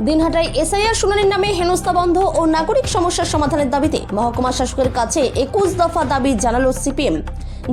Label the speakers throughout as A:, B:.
A: দিনহাটায় SIR শুনানির নামে হেনস্থা বন্ধ ও নাগরিক সমস্যার সমাধানের দাবিতে মহকুমা শাসকের কাছে 21 দফা দাবি জানালো সিপিএম।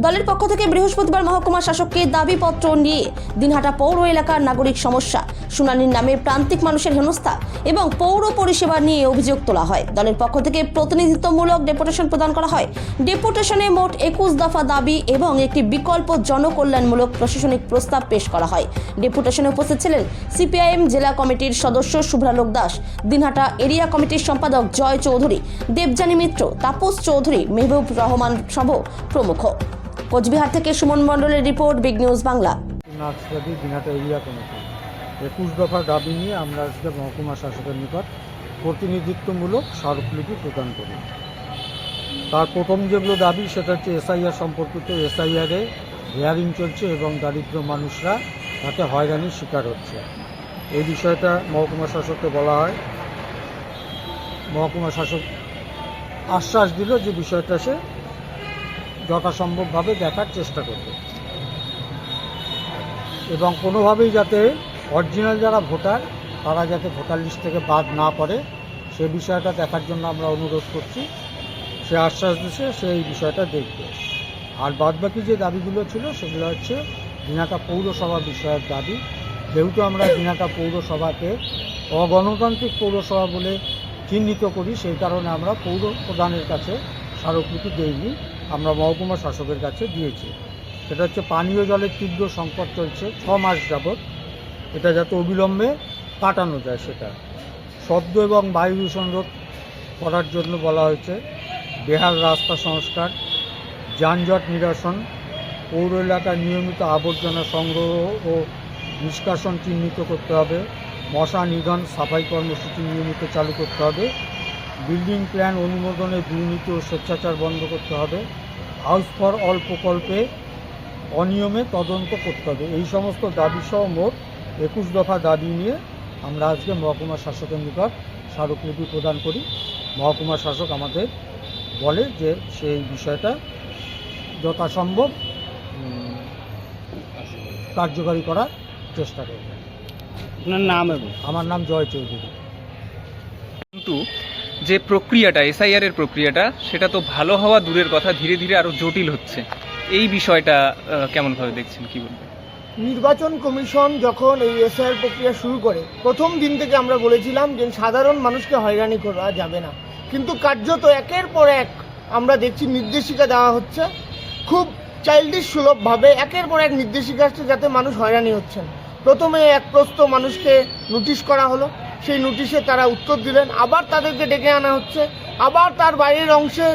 A: দলের পক্ষ থেকে বৃহস্পতিবার মহকুমা শাসককে দাবিপত্র নিয়ে দিনহাটা পৌর এলাকার নাগরিক সমস্যা শুনানির নামে প্রান্তিক মানুষের হেনস্থা এবং পৌর পরিষেবা নিয়ে অভিযোগ তোলা হয়। দলের পক্ষ থেকে প্রতিনিধিত্বমূলক ডেপুটেশন প্রদান করা হয়। ডেপুটেশনে মোট 21 দফা দাবি এবং একটি বিকল্প জনকল্যাণমূলক প্রশাসনিক প্রস্তাব পেশ করা হয়। ডেপুটেশনে উপস্থিত ছিলেন সিপিআইএম জেলা কমিটির সদস্য শুভ্রালোক দাস, দিনহাটা এরিয়া কমিটির সম্পাদক জয় চৌধুরী, দেবযানী মিত্র, তাপস চৌধুরী, মেহবুব রহমান সহ প্রমুখ। কোচবিহার থেকে সুমন মণ্ডলের report, big news Bangla.
B: Dinhata area committee 21 দফা দাবি নিয়ে আমরা আজকে মহকুমা শাসকের নিকট প্রতিনিধিত্বমূলক স্মারকলিপি প্রদান করি। তার প্রথম যেগুলো দাবি সেটা হচ্ছে এসআইআর সম্পর্কিত। এসআইআরে হিয়ারিং চলছে এবং দারিদ্র মানুষরা তাতে হয়রানির শিকার হচ্ছে। এই বিষয়টা মহকুমা শাসককে বলা হয়। মহকুমা শাসক আশ্বাস দিল যে বিষয়টা সে যথাসম্ভবভাবে দেখার চেষ্টা করবে এবং কোনোভাবেই যাতে অরিজিনাল যারা ভোটার তারা যাতে ভোটার লিস্ট থেকে বাদ না পড়ে সে বিষয়টা দেখার জন্য আমরা অনুরোধ করছি। সে আশ্বাস দিয়েছে সে এই বিষয়টা দেখবে। আর বাদবাকি যে দাবিগুলো ছিল সেগুলো হচ্ছে দিনহাটা পৌরসভা বিষয়ক দাবি। যেহেতু আমরা দিনহাটা পৌরসভাকে অগণতান্ত্রিক পৌরসভা বলে চিহ্নিত করি, সেই কারণে আমরা পৌর প্রধানের কাছে স্মারকলিপি দেইনি, আমরা মহকুমা শাসকের কাছে দিয়েছি। সেটা হচ্ছে পানীয় জলের তীব্র সংকট চলছে 6 মাস যাবৎ, এটা যাতে অবিলম্বে কাটানো যায়। সেটা শব্দ এবং বায়ু দূষণ রোধ করার জন্য বলা হয়েছে। বেহাল রাস্তা সংস্কার, যানজট নিরসন, পৌর এলাকায় নিয়মিত আবর্জনা সংগ্রহ ও নিষ্কাশন চিহ্নিত করতে হবে। মশা নিধন সাফাই কর্মসূচি নিয়মিত চালু করতে হবে। বিল্ডিং প্ল্যান অনুমোদনে দুর্নীতি ও স্বেচ্ছাচার বন্ধ করতে হবে। হাউস ফর অল প্রকল্পে অনিয়মে তদন্ত করতে হবে। এই সমস্ত দাবিসহ মোট 21 দফা দাবি নিয়ে আমরা আজকে মহকুমা শাসকের নিকট স্মারকলিপি প্রদান করি। মহকুমা শাসক আমাদের বলে যে সেই বিষয়টা যথাসম্ভব কার্যকারী করার চেষ্টা করবে।
C: আপনার নাম?
B: আমার নাম জয় চৌধুরী।
D: কিন্তু যে প্রক্রিয়াটা এসআইআর এর প্রক্রিয়াটা সেটা তো ভালো হওয়া দূরের কথা, ধীরে ধীরে আরো জটিল হচ্ছে। এই বিষয়টা কেমনভাবে দেখছেন, কি বলবেন?
E: নির্বাচন কমিশন যখন এই এসআইআর প্রক্রিয়া শুরু করে প্রথম দিন থেকে আমরা বলেছিলাম যে সাধারণ মানুষকে হয়রানি করা যাবে না, কিন্তু কার্যত একের পর এক আমরা দেখছি নির্দেশিকা দেওয়া হচ্ছে খুব চাইল্ডিশ সুলভভাবে। একের পর এক নির্দেশিকা আসছে যাতে মানুষ হয়রানি হচ্ছেন। প্রথমে এক প্রস্ত মানুষকে নোটিশ করা হলো, সেই নোটিশে তারা উত্তর দিলেন, আবার তাদেরকে ডেকে আনা হচ্ছে, আবার তার বাইরের অংশে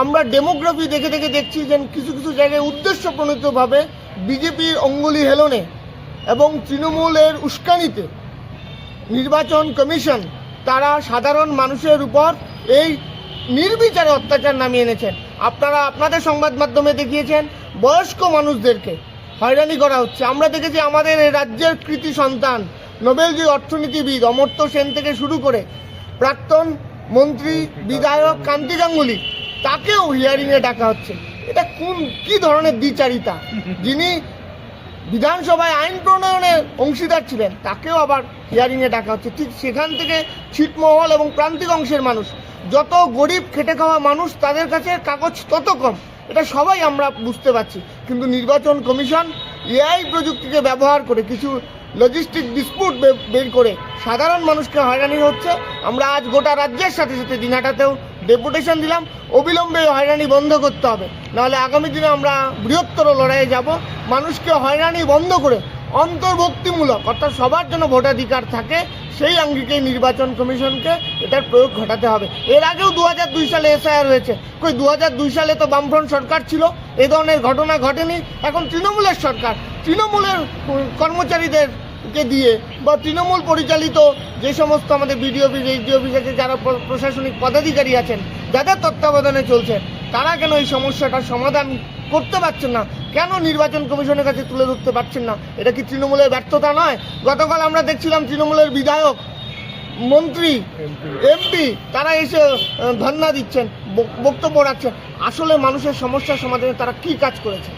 E: আমরা ডেমোগ্রাফি দেখে দেখছি যে কিছু কিছু জায়গায় উদ্দেশ্যপ্রণীতভাবে বিজেপির অঙ্গুলি হেলনে এবং তৃণমূলের উস্কানিতে নির্বাচন কমিশন তারা সাধারণ মানুষের উপর এই নির্বিচারে অত্যাচার নামিয়ে এনেছেন। আপনারা আপনাদের সংবাদ মাধ্যমে দেখিয়েছেন বয়স্ক মানুষদেরকে হয়রানি করা হচ্ছে। আমরা দেখেছি আমাদের এই রাজ্যের কৃতি সন্তান নোবেলজয়ী অর্থনীতিবিদ অমর্ত্য সেন থেকে শুরু করে প্রাক্তন মন্ত্রী বিধায়ক কান্তি গাঙ্গুলি, তাকেও হিয়ারিংয়ে ডাকা হচ্ছে। এটা কি ধরনের দ্বিচারিতা? যিনি বিধানসভায় আইন প্রণয়নের অংশীদার ছিলেন তাকেও আবার হিয়ারিংয়ে ডাকা হচ্ছে। ঠিক সেখান থেকে ছিটমহল এবং প্রান্তিক অংশের মানুষ, যত গরিব খেটে খাওয়া মানুষ তাদের কাছে কাগজ তত কম, এটা সবাই আমরা বুঝতে পারছি। কিন্তু নির্বাচন কমিশন এআই প্রযুক্তিকে ব্যবহার করে কিছু লজিস্টিক ডিসপিউট বের করে সাধারণ মানুষকে হয়রানি হচ্ছে। আমরা আজ গোটা রাজ্যের সাথে সাথে দিনহাটাতেও ডেপুটেশন দিলাম, অবিলম্বে হয়রানি বন্ধ করতে হবে, নাহলে আগামী দিনে আমরা বৃহত্তর লড়াইয়ে যাব। মানুষকে হয়রানি বন্ধ করে অন্তর্ভুক্তিমূলক অর্থাৎ সবার জন্য ভোটাধিকার থাকে সেই আঙ্গিকে নির্বাচন কমিশনকে এটার প্রয়োগ ঘটাতে হবে। এর আগেও 2002 সালে এসআইআর হয়েছে, 2002 সালে তো বামফ্রন্ট সরকার ছিল, এ ধরনের ঘটনা ঘটেনি। এখন তৃণমূলের সরকার, তৃণমূলের কর্মচারীদেরকে দিয়ে বা তৃণমূল পরিচালিত যে সমস্ত আমাদের বিডিও অফিস এইচডি অফিস আছে, যারা প্রশাসনিক পদাধিকারী আছেন যাদের তত্ত্বাবধানে চলছে, তারা কেন এই সমস্যাটার সমাধান করতে পারছেন না? কেন নির্বাচন কমিশনের কাছে তুলে ধরতে পারছেন না? এটা কি তৃণমূলের ব্যর্থতা নয়? গতকাল আমরা দেখছিলাম তৃণমূলের বিধায়ক, মন্ত্রী, এমপি তারা এসে ধর্ণা দিচ্ছেন, বক্তব্য রাখছেন। আসলে মানুষের সমস্যার সমাধানে তারা কি কাজ করেছে?